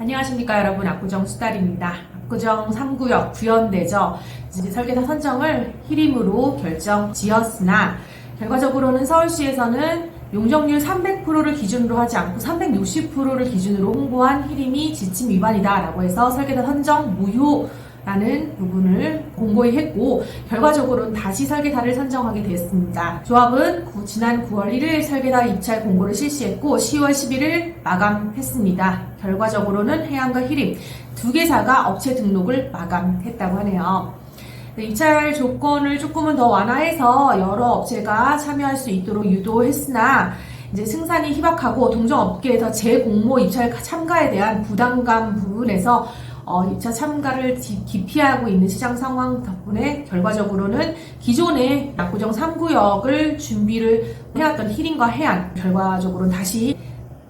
안녕하십니까 여러분, 압구정 수달입니다. 압구정 3구역 구현대죠. 이제 설계사 선정을 히림으로 결정지었으나 결과적으로는 서울시에서는 용적률 300%를 기준으로 하지 않고 360%를 기준으로 홍보한 히림이 지침 위반이다 라고 해서 설계사 선정 무효라는 부분을 공고히 했고, 결과적으로는 다시 설계사를 선정하게 됐습니다. 조합은 지난 9월 1일 설계사 입찰 공고를 실시했고 10월 11일 마감했습니다. 결과적으로는 해양과 히림 두 개사가 업체 등록을 마감했다고 하네요. 입찰 조건을 조금은 더 완화해서 여러 업체가 참여할 수 있도록 유도했으나 이제 승산이 희박하고 동종업계에서 재공모 입찰 참가에 대한 부담감 부분에서 입찰 참가를 기피하고 있는 시장 상황 덕분에 결과적으로는 기존의 압구정 3구역을 준비를 해왔던 히림과 해안, 결과적으로는 다시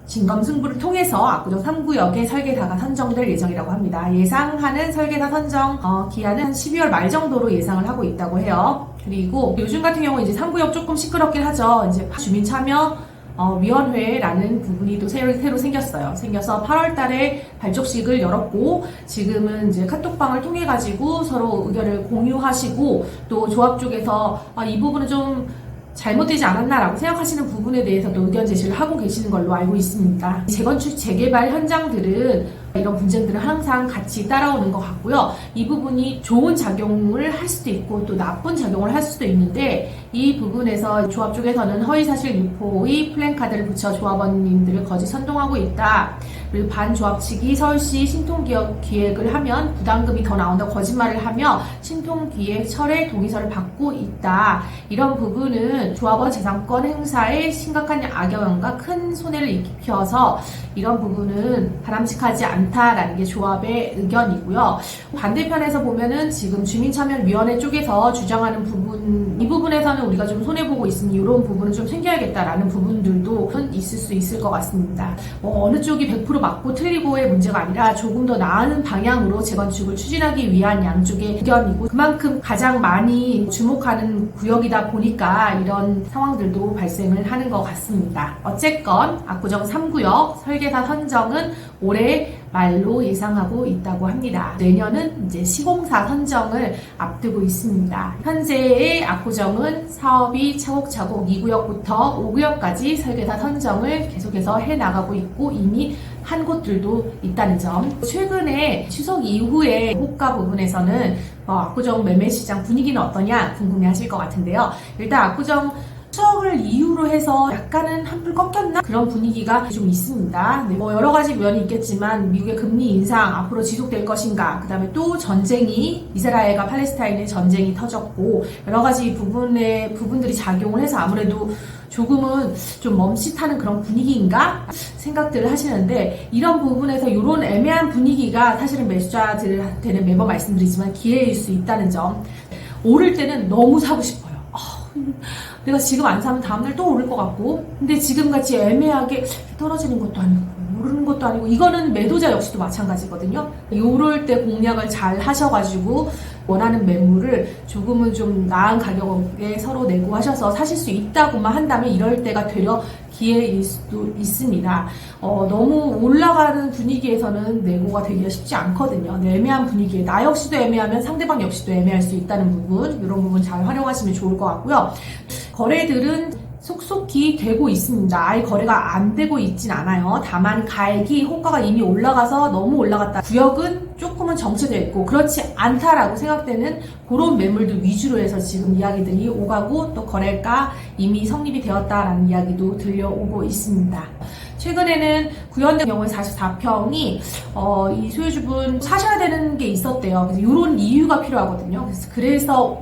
진검승부를 통해서 압구정 3구역의 설계사가 선정될 예정이라고 합니다. 예상하는 설계사 선정 기한은 12월 말 정도로 예상을 하고 있다고 해요. 그리고 요즘 같은 경우 이제 3구역 조금 시끄럽긴 하죠. 이제 주민참여 위원회라는 부분이 또 새로 생겨서 8월 달에 발족식을 열었고, 지금은 이제 카톡방을 통해 가지고 서로 의견을 공유하시고, 또 조합 쪽에서 이 부분은 좀 잘못되지 않았나라고 생각하시는 부분에 대해서도 의견 제시를 하고 계시는 걸로 알고 있습니다. 재건축, 재개발 현장들은 이런 분쟁들은 항상 같이 따라오는 것 같고요. 이 부분이 좋은 작용을 할 수도 있고 또 나쁜 작용을 할 수도 있는데, 이 부분에서 조합 쪽에서는 허위사실 유포의 플랜카드를 붙여 조합원님들을 거짓 선동하고 있다. 그리고 반조합 측이 서울시 신통기획을 하면 부담금이 더 나온다고 거짓말을 하며 신통기획 철회 동의서를 받고 있다. 이런 부분은 조합원 재산권 행사에 심각한 악영향과 큰 손해를 입혀서 이런 부분은 바람직하지 않다라는 게 조합의 의견이고요. 반대편에서 보면은 지금 주민참여위원회 쪽에서 주장하는 부분, 이 부분에서는 우리가 좀 손해보고 있으니 이런 부분은 좀 챙겨야겠다라는 부분들도 있을 수 있을 것 같습니다. 어느 쪽이 100% 맞고 틀리고의 문제가 아니라 조금 더 나은 방향으로 재건축을 추진하기 위한 양쪽의 의견이고, 그만큼 가장 많이 주목하는 구역이다 보니까 이런 상황들도 발생을 하는 것 같습니다. 어쨌건 압구정 3구역 설계사 선정은 올해 말로 예상하고 있다고 합니다. 내년은 이제 시공사 선정을 앞두고 있습니다. 현재의 압구정은 사업이 차곡차곡 2구역부터 5구역까지 설계사 선정을 계속해서 해나가고 있고 이미 한 곳들도 있다는 점. 최근에 추석 이후에 호가 부분에서는 압구정 매매시장 분위기는 어떠냐 궁금해 하실 것 같은데요. 일단 압구정 추석을 이유로 해서 약간은 한풀 꺾였나? 그런 분위기가 좀 있습니다. 여러 가지 면이 있겠지만 미국의 금리 인상 앞으로 지속될 것인가, 그 다음에 또 전쟁이, 이스라엘과 팔레스타인의 전쟁이 터졌고 여러 가지 부분들이 작용을 해서 아무래도 조금은 좀 멈칫하는 그런 분위기인가 생각들을 하시는데, 이런 부분에서 이런 애매한 분위기가 사실은 매수자들한테는 매번 말씀드리지만 기회일 수 있다는 점. 오를 때는 너무 사고 싶어요. 내가 지금 안 사면 다음날 또 오를 것 같고, 근데 지금같이 애매하게 떨어지는 것도 아니고 오르는 것도 아니고, 이거는 매도자 역시도 마찬가지거든요. 요럴 때 공략을 잘 하셔가지고 원하는 매물을 조금은 좀 나은 가격에 서로 내고하셔서 사실 수 있다고만 한다면 이럴 때가 되려 기회일 수도 있습니다. 너무 올라가는 분위기에서는 내고가 되기가 쉽지 않거든요. 애매한 분위기에 나 역시도 애매하면 상대방 역시도 애매할 수 있다는 부분, 이런 부분 잘 활용하시면 좋을 것 같고요. 거래들은 속속히 되고 있습니다. 아예 거래가 안 되고 있진 않아요. 다만 가액이 호가가 이미 올라가서 너무 올라갔다, 구역은 조금은 정체되어 있고 그렇지 않다라고 생각되는 그런 매물들 위주로 해서 지금 이야기들이 오가고, 또 거래가 이미 성립이 되었다라는 이야기도 들려오고 있습니다. 최근에는 구현대 경우에 44평이 이 소유주분 사셔야 되는 게 있었대요. 그래서 이런 이유가 필요하거든요. 그래서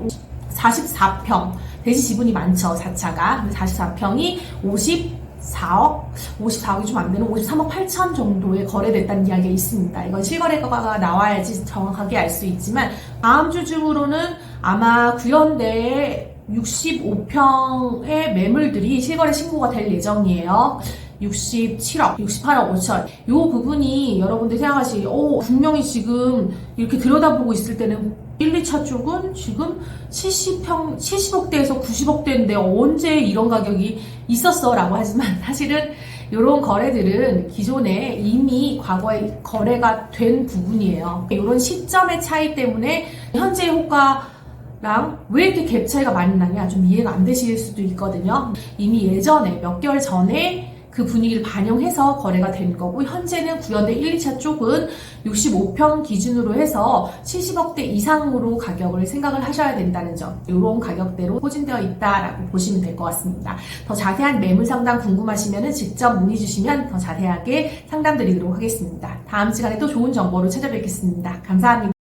44평 대지 지분이 많죠, 4차가. 44평이 54억이 좀 안 되는 53억 8천 정도에 거래됐다는 이야기가 있습니다. 이건 실거래가가 나와야지 정확하게 알 수 있지만, 다음 주 중으로는 아마 구현대의 65평의 매물들이 실거래 신고가 될 예정이에요. 67억, 68억 5천. 요 부분이 여러분들 생각하시기, 분명히 지금 이렇게 들여다보고 있을 때는 1, 2차 쪽은 지금 70억대에서 90억대인데 언제 이런 가격이 있었어? 라고 하지만 사실은 이런 거래들은 기존에 이미 과거에 거래가 된 부분이에요. 이런 시점의 차이 때문에 현재 호가랑 왜 이렇게 갭 차이가 많이 나냐 좀 이해가 안 되실 수도 있거든요. 이미 예전에 몇 개월 전에 그 분위기를 반영해서 거래가 된 거고, 현재는 구현대 1, 2차 쪽은 65평 기준으로 해서 70억대 이상으로 가격을 생각을 하셔야 된다는 점, 이런 가격대로 포진되어 있다라고 보시면 될 것 같습니다. 더 자세한 매물 상담 궁금하시면 직접 문의 주시면 더 자세하게 상담 드리도록 하겠습니다. 다음 시간에 또 좋은 정보로 찾아뵙겠습니다. 감사합니다.